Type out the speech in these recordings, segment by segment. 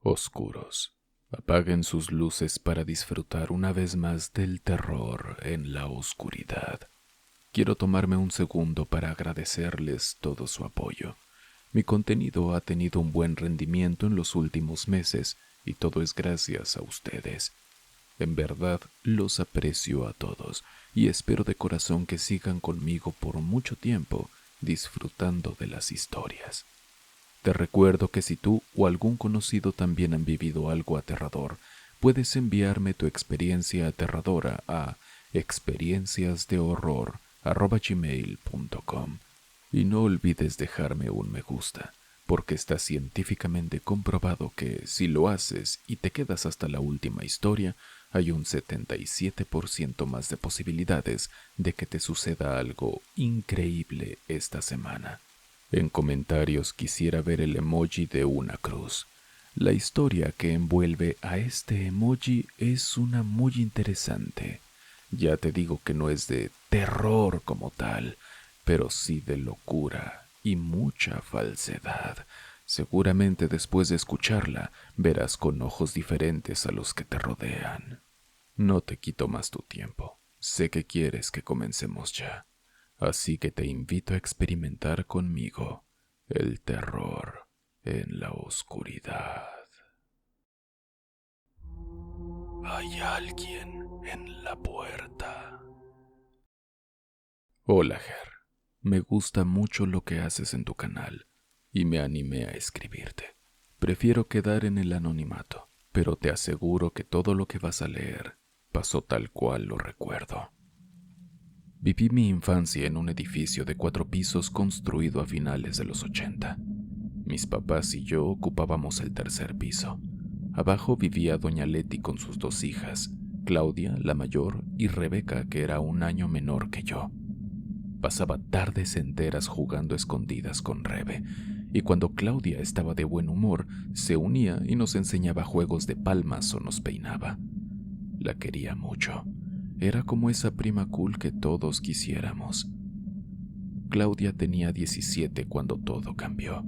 Oscuros. Apaguen sus luces para disfrutar una vez más del terror en la oscuridad. Quiero tomarme un segundo para agradecerles todo su apoyo. Mi contenido ha tenido un buen rendimiento en los últimos meses y todo es gracias a ustedes. En verdad, los aprecio a todos y espero de corazón que sigan conmigo por mucho tiempo disfrutando de las historias. Te recuerdo que si tú o algún conocido también han vivido algo aterrador, puedes enviarme tu experiencia aterradora a experienciasdehorror@gmail.com y no olvides dejarme un me gusta, porque está científicamente comprobado que si lo haces y te quedas hasta la última historia, hay un 77% más de posibilidades de que te suceda algo increíble esta semana. En comentarios quisiera ver el emoji de una cruz. La historia que envuelve a este emoji es una muy interesante. Ya te digo que no es de terror como tal, pero sí de locura y mucha falsedad. Seguramente después de escucharla verás con ojos diferentes a los que te rodean. No te quito más tu tiempo. Sé que quieres que comencemos ya. Así que te invito a experimentar conmigo el terror en la oscuridad. Hay alguien en la puerta. Hola, Ger. Me gusta mucho lo que haces en tu canal y me animé a escribirte. Prefiero quedar en el anonimato, pero te aseguro que todo lo que vas a leer pasó tal cual lo recuerdo. Viví mi infancia en un edificio de 4 pisos construido a finales de los 80. Mis papás y yo ocupábamos el tercer piso. Abajo vivía doña Leti con sus 2 hijas, Claudia, la mayor, y Rebeca, que era un año menor que yo. Pasaba tardes enteras jugando escondidas con Rebe, y cuando Claudia estaba de buen humor, se unía y nos enseñaba juegos de palmas o nos peinaba. La quería mucho. Era como esa prima cool que todos quisiéramos. Claudia tenía 17 cuando todo cambió.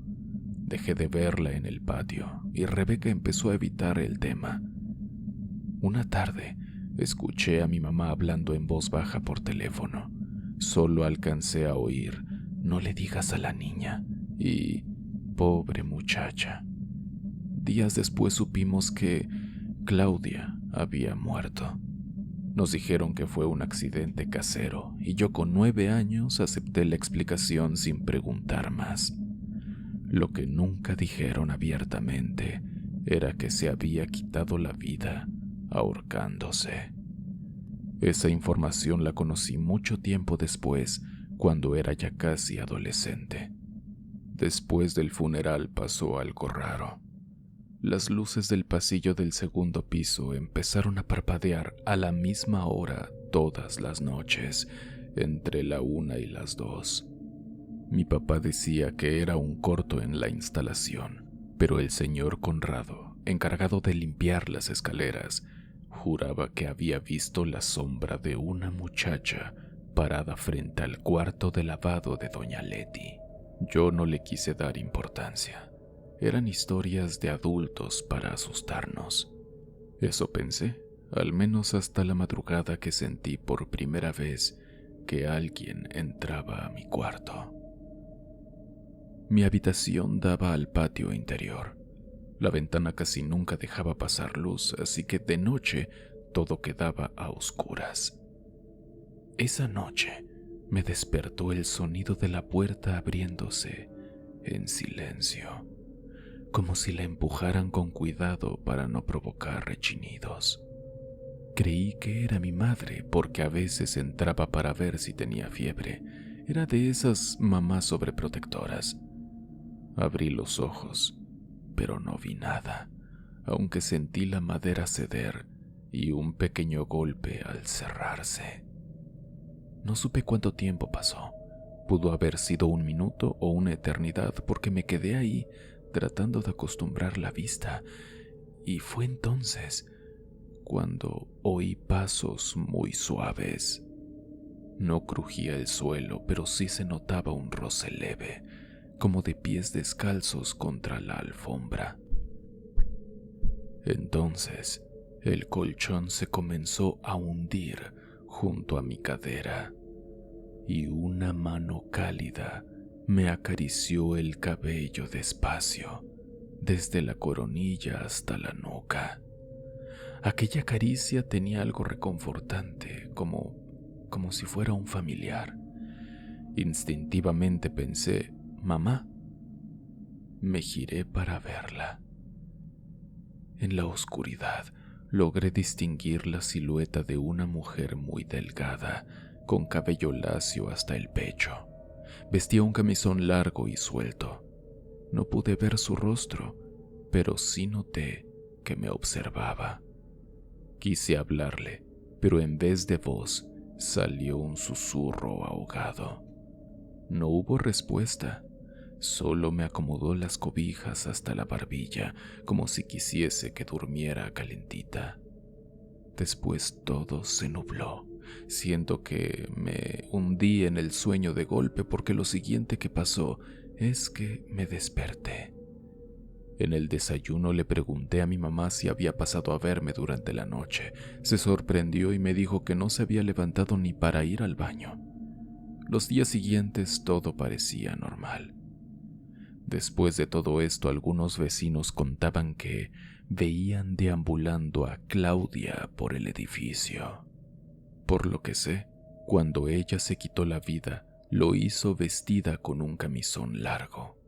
Dejé de verla en el patio y Rebeca empezó a evitar el tema. Una tarde, escuché a mi mamá hablando en voz baja por teléfono. Solo alcancé a oír, no le digas a la niña, y pobre muchacha. Días después supimos que Claudia había muerto. Nos dijeron que fue un accidente casero y yo con 9 años acepté la explicación sin preguntar más. Lo que nunca dijeron abiertamente era que se había quitado la vida ahorcándose. Esa información la conocí mucho tiempo después, cuando era ya casi adolescente. Después del funeral pasó algo raro. Las luces del pasillo del segundo piso empezaron a parpadear a la misma hora todas las noches, entre la 1 y las 2. Mi papá decía que era un corto en la instalación, pero el señor Conrado, encargado de limpiar las escaleras, juraba que había visto la sombra de una muchacha parada frente al cuarto de lavado de doña Leti. Yo no le quise dar importancia. Eran historias de adultos para asustarnos. Eso pensé, al menos hasta la madrugada que sentí por primera vez que alguien entraba a mi cuarto. Mi habitación daba al patio interior. La ventana casi nunca dejaba pasar luz, así que de noche todo quedaba a oscuras. Esa noche me despertó el sonido de la puerta abriéndose en silencio, como si la empujaran con cuidado para no provocar rechinidos. Creí que era mi madre porque a veces entraba para ver si tenía fiebre. Era de esas mamás sobreprotectoras. Abrí los ojos, pero no vi nada, aunque sentí la madera ceder y un pequeño golpe al cerrarse. No supe cuánto tiempo pasó. Pudo haber sido 1 minuto o una eternidad porque me quedé ahí tratando de acostumbrar la vista, y fue entonces cuando oí pasos muy suaves. No crujía el suelo, pero sí se notaba un roce leve, como de pies descalzos contra la alfombra. Entonces, el colchón se comenzó a hundir junto a mi cadera y una mano cálida me acarició el cabello despacio, desde la coronilla hasta la nuca. Aquella caricia tenía algo reconfortante, como si fuera un familiar. Instintivamente pensé, «Mamá». Me giré para verla. En la oscuridad logré distinguir la silueta de una mujer muy delgada, con cabello lacio hasta el pecho. Vestía un camisón largo y suelto. No pude ver su rostro, pero sí noté que me observaba. Quise hablarle, pero en vez de voz salió un susurro ahogado. No hubo respuesta. Solo me acomodó las cobijas hasta la barbilla, como si quisiese que durmiera calentita. Después todo se nubló. Siento que me hundí en el sueño de golpe porque lo siguiente que pasó es que me desperté. En el desayuno le pregunté a mi mamá si había pasado a verme durante la noche. Se sorprendió y me dijo que no se había levantado ni para ir al baño. Los días siguientes todo parecía normal. Después de todo esto, algunos vecinos contaban que veían deambulando a Claudia por el edificio. Por lo que sé, cuando ella se quitó la vida, lo hizo vestida con un camisón largo.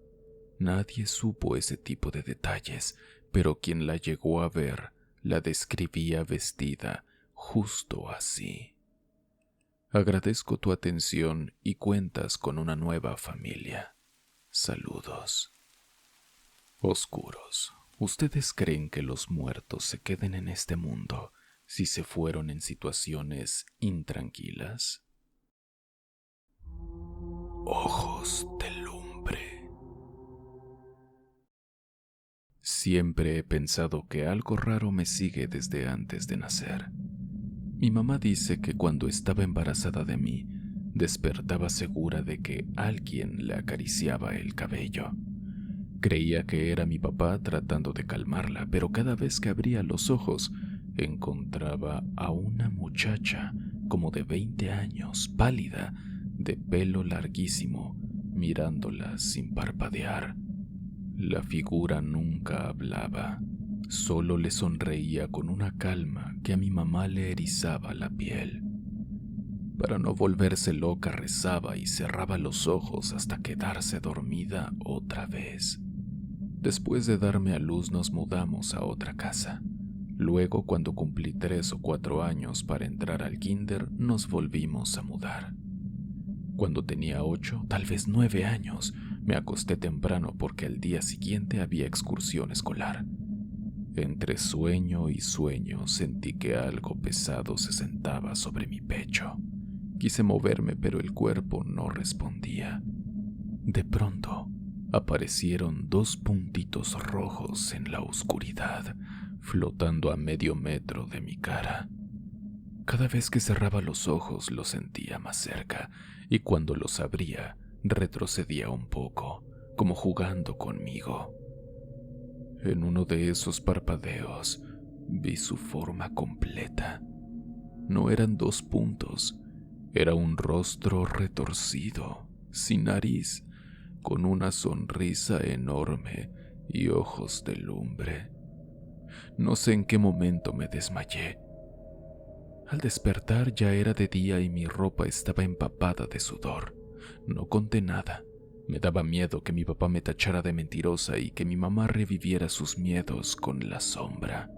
Nadie supo ese tipo de detalles, pero quien la llegó a ver la describía vestida justo así. Agradezco tu atención y cuentas con una nueva familia. Saludos. Oscuros, ¿ustedes creen que los muertos se queden en este mundo si se fueron en situaciones intranquilas? Ojos de lumbre. Siempre he pensado que algo raro me sigue desde antes de nacer. Mi mamá dice que cuando estaba embarazada de mí, despertaba segura de que alguien le acariciaba el cabello. Creía que era mi papá tratando de calmarla, pero cada vez que abría los ojos, encontraba a una muchacha como de 20 años, pálida, de pelo larguísimo, mirándola sin parpadear. La figura nunca hablaba, solo le sonreía con una calma que a mi mamá le erizaba la piel. Para no volverse loca rezaba y cerraba los ojos hasta quedarse dormida otra vez. Después de darme a luz nos mudamos a otra casa. Luego, cuando cumplí 3 o 4 años para entrar al kinder, nos volvimos a mudar. Cuando tenía 8, tal vez 9 años, me acosté temprano porque al día siguiente había excursión escolar. Entre sueño y sueño sentí que algo pesado se sentaba sobre mi pecho. Quise moverme, pero el cuerpo no respondía. De pronto, aparecieron 2 puntitos rojos en la oscuridad, flotando a medio metro de mi cara. Cada vez que cerraba los ojos los sentía más cerca, y cuando los abría, retrocedía un poco, como jugando conmigo. En uno de esos parpadeos, vi su forma completa. No eran 2 puntos, era un rostro retorcido, sin nariz, con una sonrisa enorme y ojos de lumbre. No sé en qué momento me desmayé. Al despertar ya era de día y mi ropa estaba empapada de sudor. No conté nada. Me daba miedo que mi papá me tachara de mentirosa y que mi mamá reviviera sus miedos con la sombra.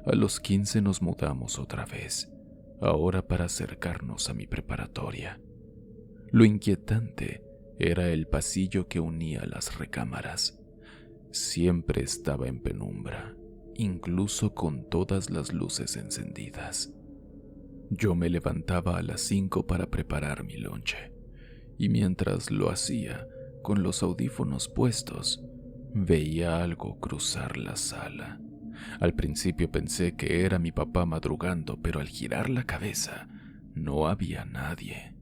A los 15 nos mudamos otra vez, ahora para acercarnos a mi preparatoria. Lo inquietante era el pasillo que unía las recámaras. Siempre estaba en penumbra, incluso con todas las luces encendidas. Yo me levantaba a las 5 para preparar mi lonche, y mientras lo hacía, con los audífonos puestos, veía algo cruzar la sala. Al principio pensé que era mi papá madrugando, pero al girar la cabeza, no había nadie.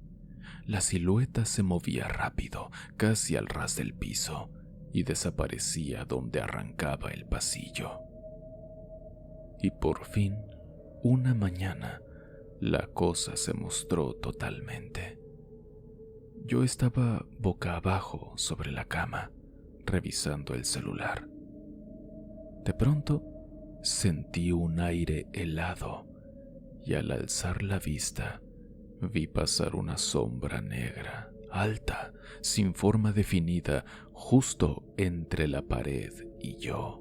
La silueta se movía rápido, casi al ras del piso, y desaparecía donde arrancaba el pasillo. Y por fin, una mañana, la cosa se mostró totalmente. Yo estaba boca abajo sobre la cama, revisando el celular. De pronto, sentí un aire helado y al alzar la vista, vi pasar una sombra negra, alta, sin forma definida, justo entre la pared y yo.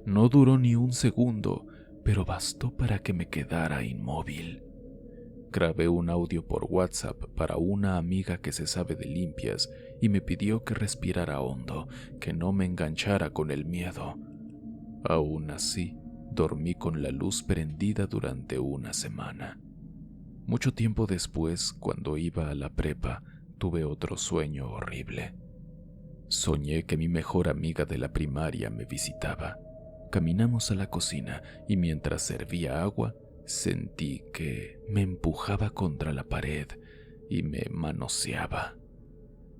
No duró ni un segundo, pero bastó para que me quedara inmóvil. Grabé un audio por WhatsApp para una amiga que se sabe de limpias y me pidió que respirara hondo, que no me enganchara con el miedo. Aún así, dormí con la luz prendida durante una semana. Mucho tiempo después, cuando iba a la prepa, tuve otro sueño horrible. Soñé que mi mejor amiga de la primaria me visitaba. Caminamos a la cocina y mientras servía agua, sentí que me empujaba contra la pared y me manoseaba.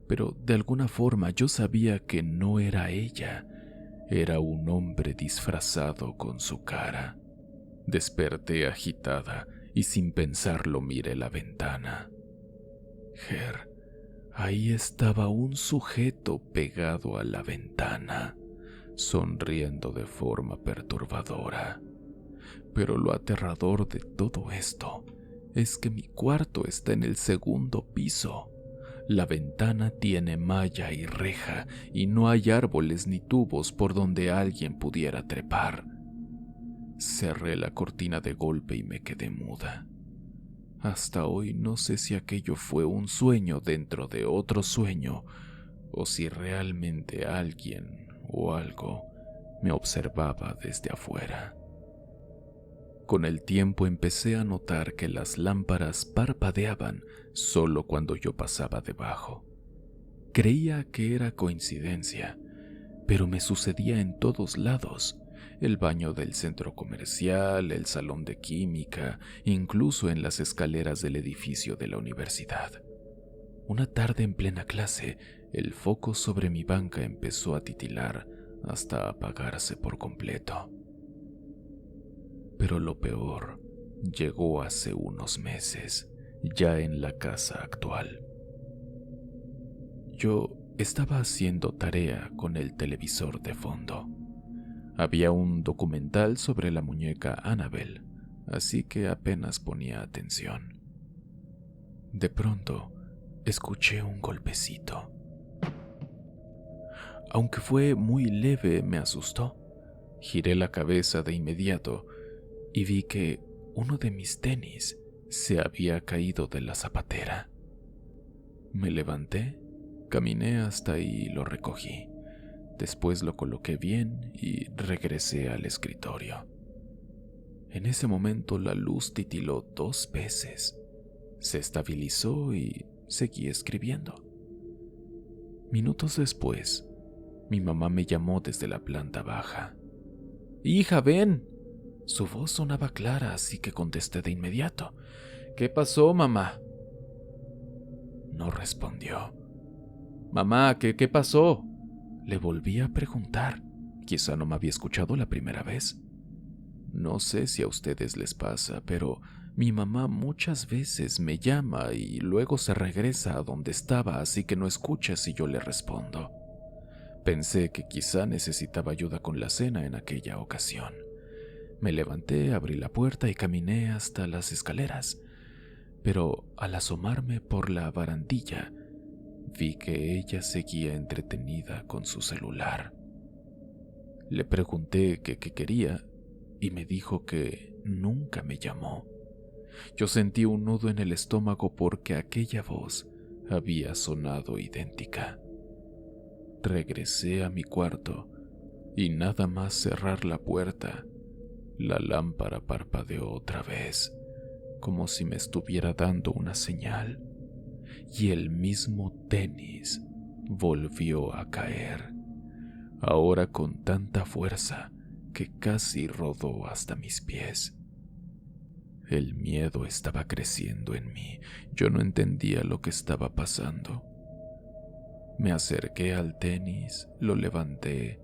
Pero de alguna forma yo sabía que no era ella, era un hombre disfrazado con su cara. Desperté agitada y sin pensarlo miré la ventana. Ger, ahí estaba un sujeto pegado a la ventana, sonriendo de forma perturbadora. Pero lo aterrador de todo esto es que mi cuarto está en el segundo piso. La ventana tiene malla y reja y no hay árboles ni tubos por donde alguien pudiera trepar. Cerré la cortina de golpe y me quedé muda. Hasta hoy no sé si aquello fue un sueño dentro de otro sueño o si realmente alguien o algo me observaba desde afuera. Con el tiempo empecé a notar que las lámparas parpadeaban solo cuando yo pasaba debajo. Creía que era coincidencia, pero me sucedía en todos lados. El baño del centro comercial, el salón de química, incluso en las escaleras del edificio de la universidad. Una tarde en plena clase, el foco sobre mi banca empezó a titilar hasta apagarse por completo. Pero lo peor llegó hace unos meses, ya en la casa actual. Yo estaba haciendo tarea con el televisor de fondo. Había un documental sobre la muñeca Annabelle, así que apenas ponía atención. De pronto, escuché un golpecito. Aunque fue muy leve, me asustó. Giré la cabeza de inmediato y vi que uno de mis tenis se había caído de la zapatera. Me levanté, caminé hasta ahí y lo recogí. Después lo coloqué bien y regresé al escritorio. En ese momento la luz titiló 2 veces. Se estabilizó y seguí escribiendo. Minutos después, mi mamá me llamó desde la planta baja. «¡Hija, ven!». Su voz sonaba clara, así que contesté de inmediato. «¿Qué pasó, mamá?». No respondió. «Mamá, ¿qué pasó?». Le volví a preguntar. Quizá no me había escuchado la primera vez. No sé si a ustedes les pasa, pero mi mamá muchas veces me llama y luego se regresa a donde estaba, así que no escucha si yo le respondo. Pensé que quizá necesitaba ayuda con la cena en aquella ocasión. Me levanté, abrí la puerta y caminé hasta las escaleras, pero al asomarme por la barandilla, vi que ella seguía entretenida con su celular. Le pregunté qué quería y me dijo que nunca me llamó. Yo sentí un nudo en el estómago porque aquella voz había sonado idéntica. Regresé a mi cuarto y nada más cerrar la puerta, la lámpara parpadeó otra vez, como si me estuviera dando una señal, y el mismo tenis volvió a caer, ahora con tanta fuerza que casi rodó hasta mis pies. El miedo estaba creciendo en mí, yo no entendía lo que estaba pasando. Me acerqué al tenis, lo levanté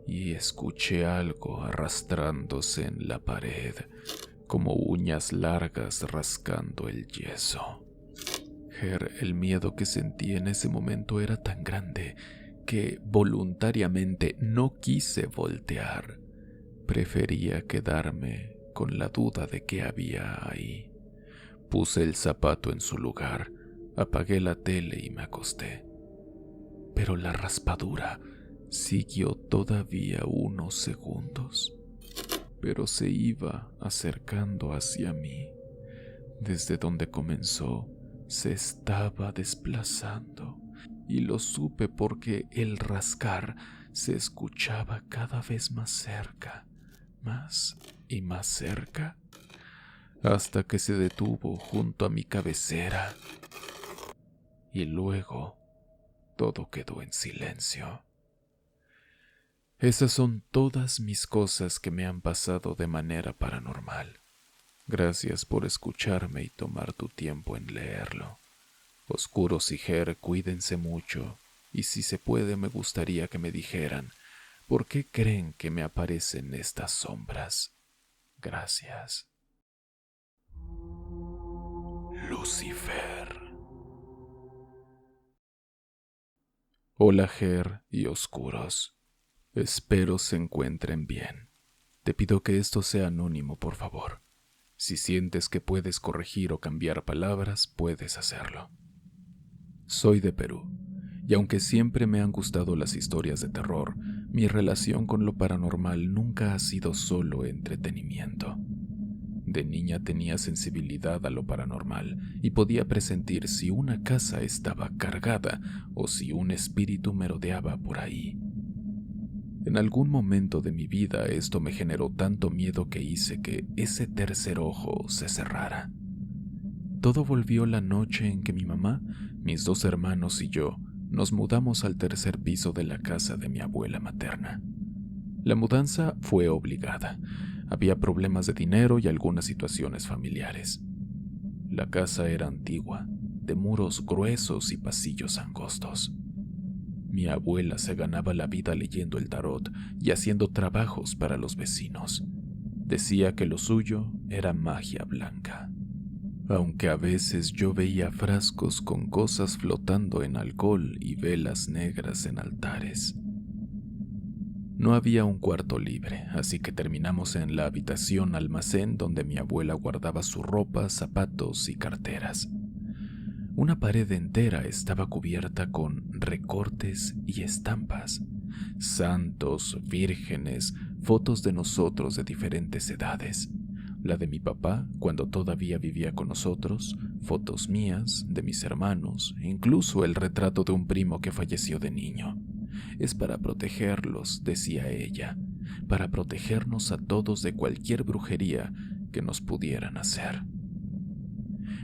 y escuché algo arrastrándose en la pared, como uñas largas rascando el yeso. El miedo que sentí en ese momento era tan grande que voluntariamente no quise voltear. Prefería quedarme con la duda de qué había ahí. Puse el zapato en su lugar, apagué la tele y me acosté. Pero la raspadura siguió todavía unos segundos, pero se iba acercando hacia mí. Desde donde comenzó, se estaba desplazando, y lo supe porque el rascar se escuchaba cada vez más cerca, más y más cerca, hasta que se detuvo junto a mi cabecera, y luego todo quedó en silencio. Esas son todas mis cosas que me han pasado de manera paranormal. Gracias por escucharme y tomar tu tiempo en leerlo. Oscuros y Ger, cuídense mucho, y si se puede me gustaría que me dijeran por qué creen que me aparecen estas sombras. Gracias. Lucifer. Hola Ger y Oscuros. Espero se encuentren bien. Te pido que esto sea anónimo, por favor. Si sientes que puedes corregir o cambiar palabras, puedes hacerlo. Soy de Perú, y aunque siempre me han gustado las historias de terror, mi relación con lo paranormal nunca ha sido solo entretenimiento. De niña tenía sensibilidad a lo paranormal y podía presentir si una casa estaba cargada o si un espíritu merodeaba por ahí. En algún momento de mi vida esto me generó tanto miedo que hice que ese tercer ojo se cerrara. Todo volvió la noche en que mi mamá, mis 2 hermanos y yo nos mudamos al tercer piso de la casa de mi abuela materna. La mudanza fue obligada. Había problemas de dinero y algunas situaciones familiares. La casa era antigua, de muros gruesos y pasillos angostos. Mi abuela se ganaba la vida leyendo el tarot y haciendo trabajos para los vecinos. Decía que lo suyo era magia blanca. Aunque a veces yo veía frascos con cosas flotando en alcohol y velas negras en altares. No había un cuarto libre, así que terminamos en la habitación almacén donde mi abuela guardaba su ropa, zapatos y carteras. Una pared entera estaba cubierta con recortes y estampas, santos, vírgenes, fotos de nosotros de diferentes edades. La de mi papá, cuando todavía vivía con nosotros, fotos mías, de mis hermanos, e incluso el retrato de un primo que falleció de niño. Es para protegerlos, decía ella, para protegernos a todos de cualquier brujería que nos pudieran hacer.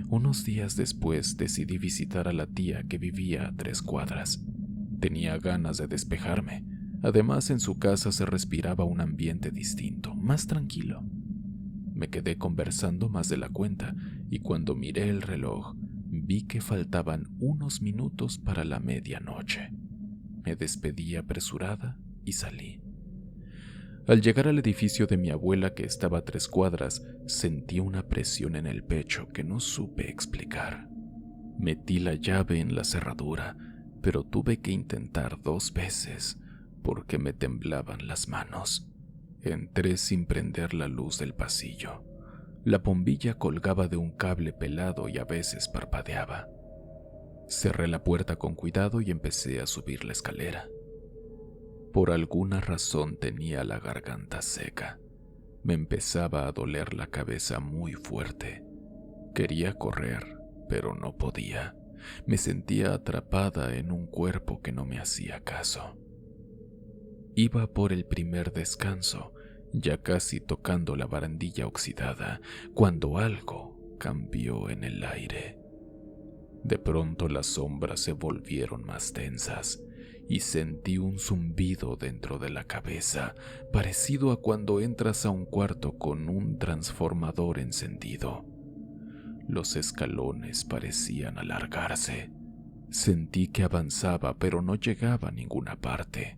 Unos días después decidí visitar a la tía que vivía a 3 cuadras. Tenía ganas de despejarme. Además, en su casa se respiraba un ambiente distinto, más tranquilo. Me quedé conversando más de la cuenta y cuando miré el reloj, vi que faltaban unos minutos para la medianoche. Me despedí apresurada y salí. Al llegar al edificio de mi abuela, que estaba a 3 cuadras, sentí una presión en el pecho que no supe explicar. Metí la llave en la cerradura, pero tuve que intentar 2 veces porque me temblaban las manos. Entré sin prender la luz del pasillo. La bombilla colgaba de un cable pelado y a veces parpadeaba. Cerré la puerta con cuidado y empecé a subir la escalera. Por alguna razón tenía la garganta seca. Me empezaba a doler la cabeza muy fuerte. Quería correr, pero no podía. Me sentía atrapada en un cuerpo que no me hacía caso. Iba por el primer descanso, ya casi tocando la barandilla oxidada, cuando algo cambió en el aire. De pronto las sombras se volvieron más densas y sentí un zumbido dentro de la cabeza, parecido a cuando entras a un cuarto con un transformador encendido. Los escalones parecían alargarse. Sentí que avanzaba, pero no llegaba a ninguna parte.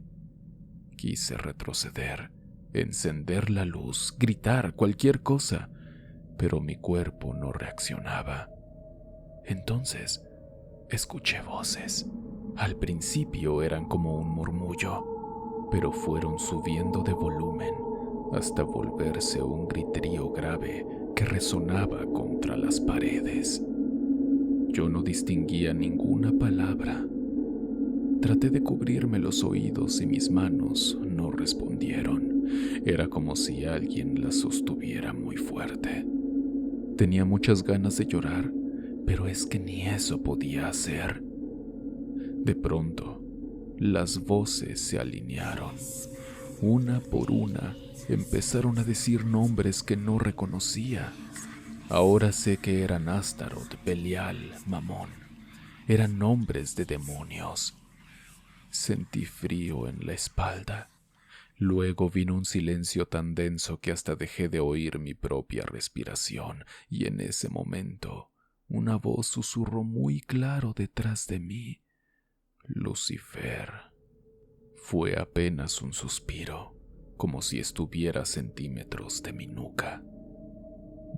Quise retroceder, encender la luz, gritar cualquier cosa, pero mi cuerpo no reaccionaba. Entonces, escuché voces. Al principio eran como un murmullo, pero fueron subiendo de volumen hasta volverse un griterío grave que resonaba contra las paredes. Yo no distinguía ninguna palabra. Traté de cubrirme los oídos y mis manos no respondieron. Era como si alguien las sostuviera muy fuerte. Tenía muchas ganas de llorar, pero es que ni eso podía hacer. De pronto, las voces se alinearon. Una por una, empezaron a decir nombres que no reconocía. Ahora sé que eran Astaroth, Belial, Mamón. Eran nombres de demonios. Sentí frío en la espalda. Luego vino un silencio tan denso que hasta dejé de oír mi propia respiración, y en ese momento una voz susurró muy claro detrás de mí: Lucifer. Fue apenas un suspiro, como si estuviera a centímetros de mi nuca.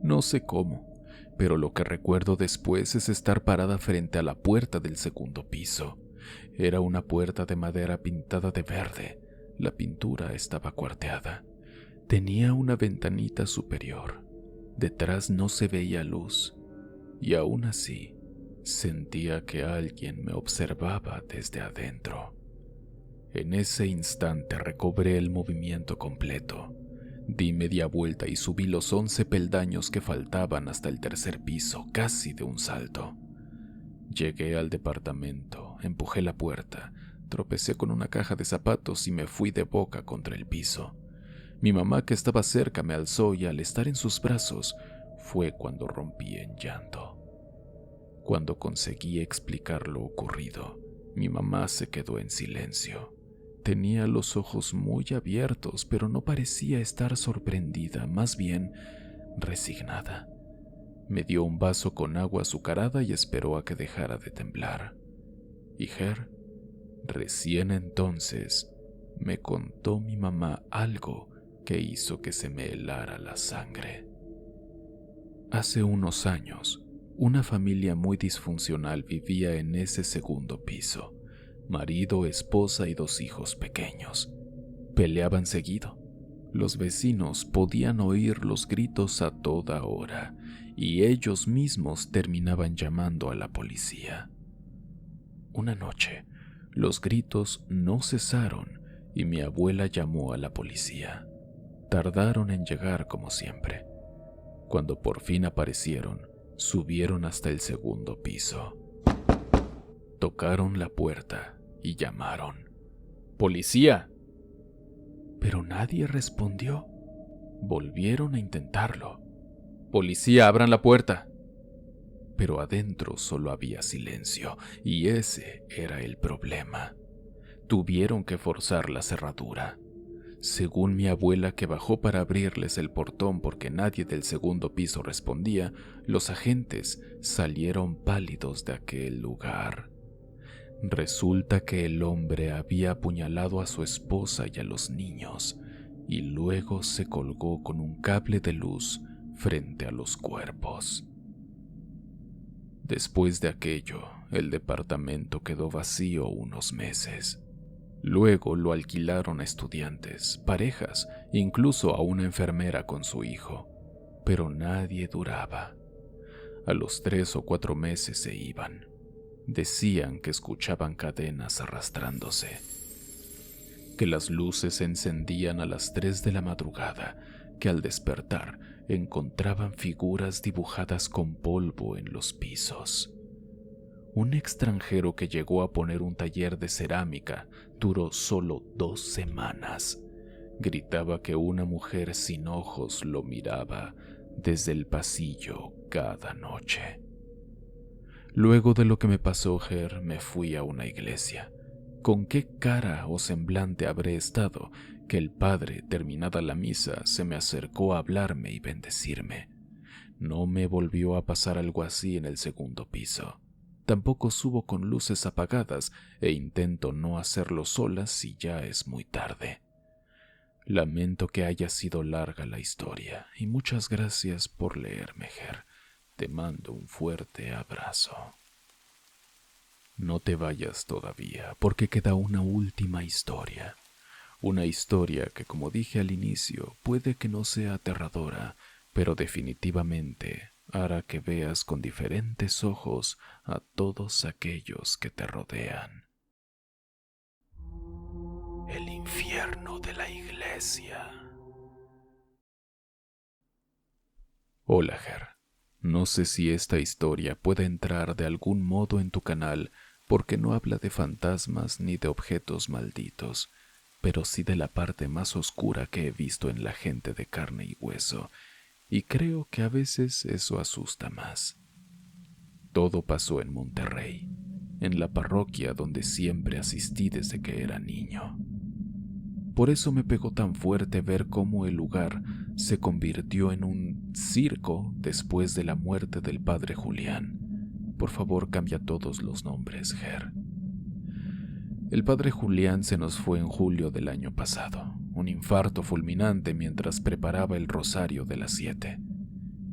No sé cómo, pero lo que recuerdo después es estar parada frente a la puerta del segundo piso. Era una puerta de madera pintada de verde. La pintura estaba cuarteada. Tenía una ventanita superior. Detrás no se veía luz, y aún así sentía que alguien me observaba desde adentro. En ese instante recobré el movimiento completo. Di media vuelta y subí los 11 peldaños que faltaban hasta el tercer piso, casi de un salto. Llegué al departamento, empujé la puerta, tropecé con una caja de zapatos y me fui de boca contra el piso. Mi mamá, que estaba cerca, me alzó y al estar en sus brazos fue cuando rompí en llanto. Cuando conseguí explicar lo ocurrido, mi mamá se quedó en silencio. Tenía los ojos muy abiertos, pero no parecía estar sorprendida, más bien resignada. Me dio un vaso con agua azucarada y esperó a que dejara de temblar. Y Ger, recién entonces, me contó mi mamá algo que hizo que se me helara la sangre. Hace unos años, una familia muy disfuncional vivía en ese segundo piso. Marido, esposa y 2 hijos pequeños. Peleaban seguido. Los vecinos podían oír los gritos a toda hora y ellos mismos terminaban llamando a la policía. Una noche, los gritos no cesaron y mi abuela llamó a la policía. Tardaron en llegar como siempre. Cuando por fin aparecieron, subieron hasta el segundo piso. Tocaron la puerta y llamaron: ¡Policía! Pero nadie respondió. Volvieron a intentarlo. ¡Policía, abran la puerta! Pero adentro solo había silencio, y ese era el problema. Tuvieron que forzar la cerradura. Según mi abuela, que bajó para abrirles el portón porque nadie del segundo piso respondía, los agentes salieron pálidos de aquel lugar. Resulta que el hombre había apuñalado a su esposa y a los niños, y luego se colgó con un cable de luz frente a los cuerpos. Después de aquello, el departamento quedó vacío unos meses. Luego lo alquilaron a estudiantes, parejas, incluso a una enfermera con su hijo, pero nadie duraba. A los 3 o 4 meses se iban. Decían que escuchaban cadenas arrastrándose, que las luces se encendían a las 3 de la madrugada, que al despertar encontraban figuras dibujadas con polvo en los pisos. Un extranjero que llegó a poner un taller de cerámica duró solo 2 semanas. Gritaba que una mujer sin ojos lo miraba desde el pasillo cada noche. Luego de lo que me pasó, Ger, me fui a una iglesia. ¿Con qué cara o semblante habré estado que el padre, terminada la misa, se me acercó a hablarme y bendecirme? No me volvió a pasar algo así en el segundo piso. Tampoco subo con luces apagadas e intento no hacerlo sola si ya es muy tarde. Lamento que haya sido larga la historia y muchas gracias por leerme, Ger. Te mando un fuerte abrazo. No te vayas todavía, porque queda una última historia. Una historia que, como dije al inicio, puede que no sea aterradora, pero definitivamente hará que veas con diferentes ojos a todos aquellos que te rodean. El infierno de la iglesia. Hola, Ger. No sé si esta historia puede entrar de algún modo en tu canal porque no habla de fantasmas ni de objetos malditos, pero sí de la parte más oscura que he visto en la gente de carne y hueso, y creo que a veces eso asusta más. Todo pasó en Monterrey, en la parroquia donde siempre asistí desde que era niño. Por eso me pegó tan fuerte ver cómo el lugar se convirtió en un circo después de la muerte del padre Julián. Por favor, cambia todos los nombres, Ger. El padre Julián se nos fue en julio del año pasado, un infarto fulminante mientras preparaba el rosario de las 7.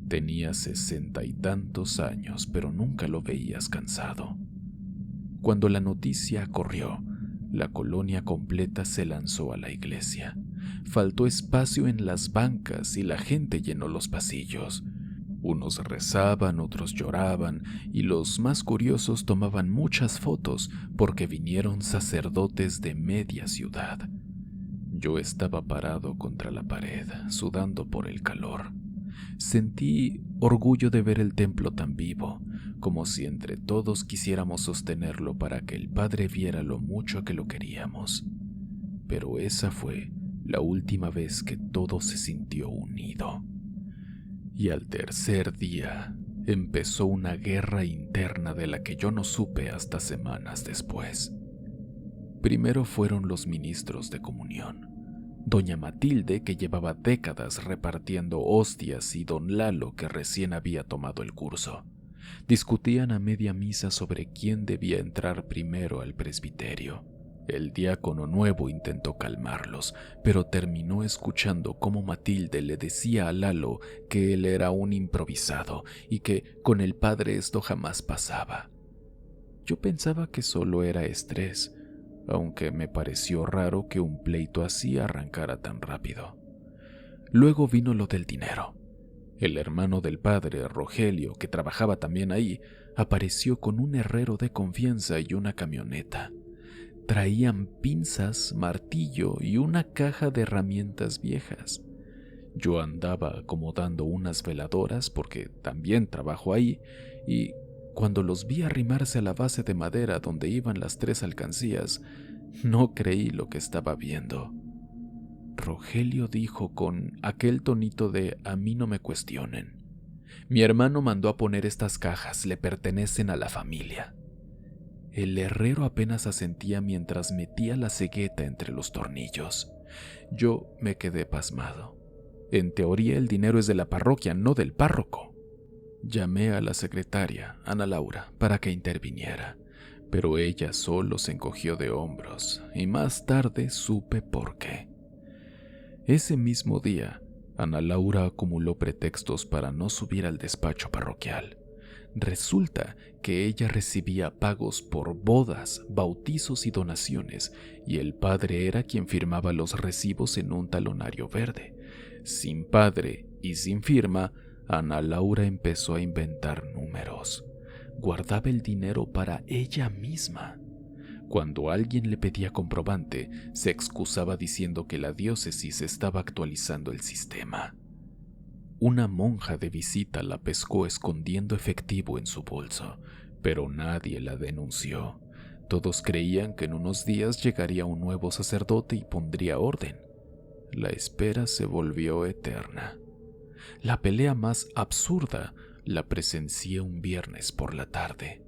Tenía 60 y tantos años, pero nunca lo veías cansado. Cuando la noticia corrió, la colonia completa se lanzó a la iglesia. Faltó espacio en las bancas y la gente llenó los pasillos. Unos rezaban, otros lloraban, y los más curiosos tomaban muchas fotos porque vinieron sacerdotes de media ciudad. Yo estaba parado contra la pared, sudando por el calor. Sentí orgullo de ver el templo tan vivo, como si entre todos quisiéramos sostenerlo para que el Padre viera lo mucho que lo queríamos. Pero esa fue la última vez que todo se sintió unido. Y al tercer día empezó una guerra interna de la que yo no supe hasta semanas después. Primero fueron los ministros de comunión. Doña Matilde, que llevaba décadas repartiendo hostias, y don Lalo, que recién había tomado el curso. Discutían a media misa sobre quién debía entrar primero al presbiterio. El diácono nuevo intentó calmarlos, pero terminó escuchando cómo Matilde le decía a Lalo que él era un improvisado y que con el padre esto jamás pasaba. Yo pensaba que solo era estrés, aunque me pareció raro que un pleito así arrancara tan rápido. Luego vino lo del dinero. El hermano del padre, Rogelio, que trabajaba también ahí, apareció con un herrero de confianza y una camioneta. Traían pinzas, martillo y una caja de herramientas viejas. Yo andaba acomodando unas veladoras porque también trabajo ahí, y cuando los vi arrimarse a la base de madera donde iban las 3 alcancías, no creí lo que estaba viendo. Rogelio dijo con aquel tonito de "a mí no me cuestionen. Mi hermano mandó a poner estas cajas, le pertenecen a la familia". El herrero apenas asentía mientras metía la cegueta entre los tornillos. Yo me quedé pasmado. En teoría el dinero es de la parroquia, no del párroco. Llamé a la secretaria, Ana Laura, para que interviniera, pero ella solo se encogió de hombros, y más tarde supe por qué. Ese mismo día, Ana Laura acumuló pretextos para no subir al despacho parroquial. Resulta que ella recibía pagos por bodas, bautizos y donaciones, y el padre era quien firmaba los recibos en un talonario verde. Sin padre y sin firma, Ana Laura empezó a inventar números. Guardaba el dinero para ella misma. Cuando alguien le pedía comprobante, se excusaba diciendo que la diócesis estaba actualizando el sistema. Una monja de visita la pescó escondiendo efectivo en su bolso, pero nadie la denunció. Todos creían que en unos días llegaría un nuevo sacerdote y pondría orden. La espera se volvió eterna. La pelea más absurda la presencié un viernes por la tarde.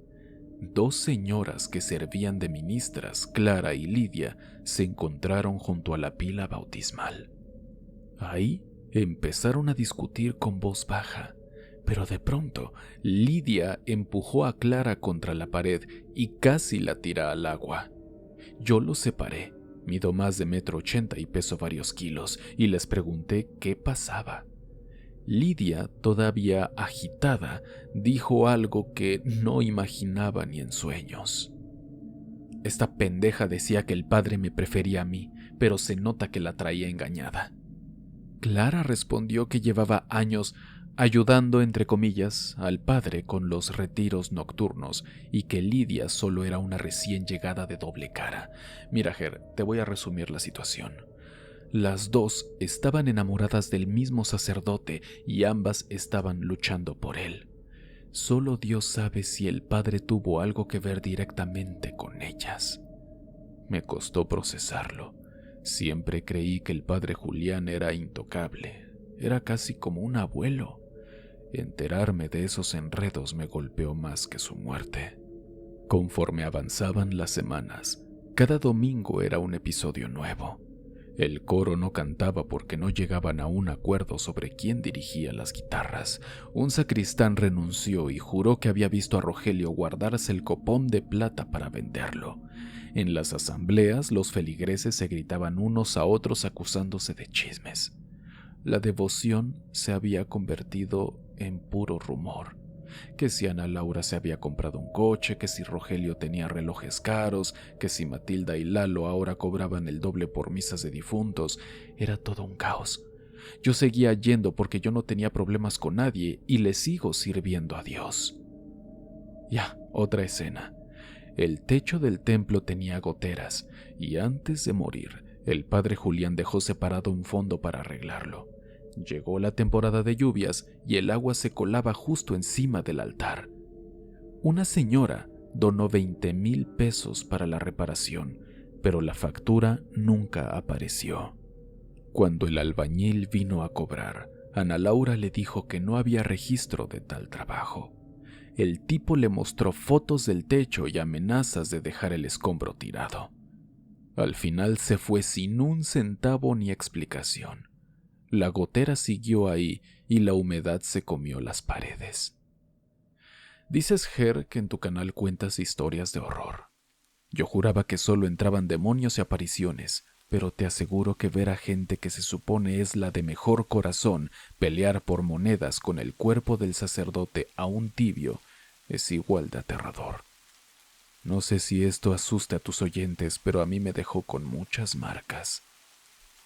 2 señoras que servían de ministras, Clara y Lidia, se encontraron junto a la pila bautismal. Ahí empezaron a discutir con voz baja, pero de pronto Lidia empujó a Clara contra la pared y casi la tira al agua. Yo los separé, Mido más de 1,80 m y peso varios kilos, y les pregunté qué pasaba. Lidia, todavía agitada, dijo algo que no imaginaba ni en sueños. Esta pendeja decía que el padre me prefería a mí, pero se nota que la traía engañada. Clara respondió que llevaba años ayudando, entre comillas, al padre con los retiros nocturnos y que Lidia solo era una recién llegada de doble cara. Mira, Ger, te voy a resumir la situación. Las dos estaban enamoradas del mismo sacerdote y ambas estaban luchando por él. Solo Dios sabe si el padre tuvo algo que ver directamente con ellas. Me costó procesarlo. Siempre creí que el padre Julián era intocable. Era casi como un abuelo. Enterarme de esos enredos me golpeó más que su muerte. Conforme avanzaban las semanas, cada domingo era un episodio nuevo. El coro no cantaba porque no llegaban a un acuerdo sobre quién dirigía las guitarras. Un sacristán renunció y juró que había visto a Rogelio guardarse el copón de plata para venderlo. En las asambleas, los feligreses se gritaban unos a otros acusándose de chismes. La devoción se había convertido en puro rumor. Que si Ana Laura se había comprado un coche, que si Rogelio tenía relojes caros, que si Matilda y Lalo ahora cobraban el doble por misas de difuntos. Era todo un caos. Yo seguía yendo porque yo no tenía problemas con nadie y le sigo sirviendo a Dios. Ya, otra escena. El techo del templo tenía goteras y antes de morir, el padre Julián dejó separado un fondo para arreglarlo. Llegó la temporada de lluvias y el agua se colaba justo encima del altar. Una señora donó 20,000 pesos para la reparación, pero la factura nunca apareció. Cuando el albañil vino a cobrar, Ana Laura le dijo que no había registro de tal trabajo. El tipo le mostró fotos del techo y amenazas de dejar el escombro tirado. Al final se fue sin un centavo ni explicación. La gotera siguió ahí y la humedad se comió las paredes. Dices, Ger, que en tu canal cuentas historias de horror. Yo juraba que solo entraban demonios y apariciones, pero te aseguro que ver a gente que se supone es la de mejor corazón pelear por monedas con el cuerpo del sacerdote aún tibio es igual de aterrador. No sé si esto asuste a tus oyentes, pero a mí me dejó con muchas marcas.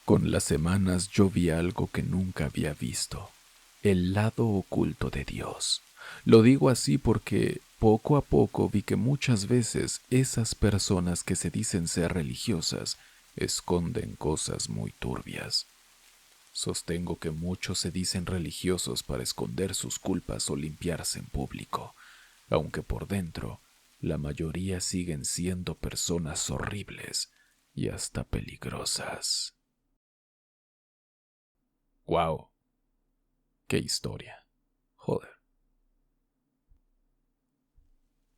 Con las semanas yo vi algo que nunca había visto, el lado oculto de Dios. Lo digo así porque poco a poco vi que muchas veces esas personas que se dicen ser religiosas esconden cosas muy turbias. Sostengo que muchos se dicen religiosos para esconder sus culpas o limpiarse en público, aunque por dentro la mayoría siguen siendo personas horribles y hasta peligrosas. ¡Wow! ¡Qué historia! Joder.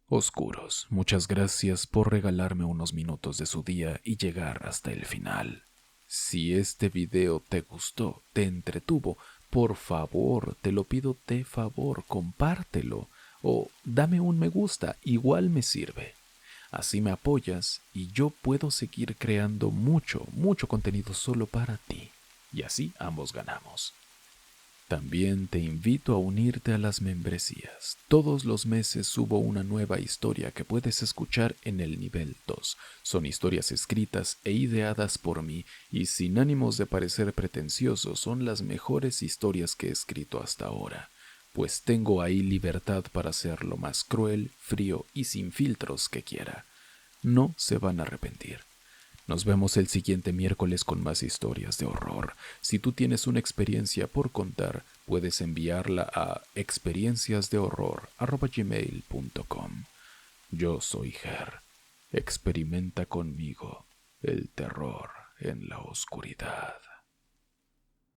Oscuros, muchas gracias por regalarme unos minutos de su día y llegar hasta el final. Si este video te gustó, te entretuvo, por favor, te lo pido de favor, compártelo o dame un me gusta, igual me sirve. Así me apoyas y yo puedo seguir creando mucho contenido solo para ti. Y así ambos ganamos. También te invito a unirte a las membresías. Todos los meses subo una nueva historia que puedes escuchar en el nivel 2. Son historias escritas e ideadas por mí y sin ánimos de parecer pretenciosos son las mejores historias que he escrito hasta ahora, pues tengo ahí libertad para ser lo más cruel, frío y sin filtros que quiera. No se van a arrepentir. Nos vemos el siguiente miércoles con más historias de horror. Si tú tienes una experiencia por contar, puedes enviarla a experienciasdehorror@gmail.com. Yo soy Ger. Experimenta conmigo el terror en la oscuridad.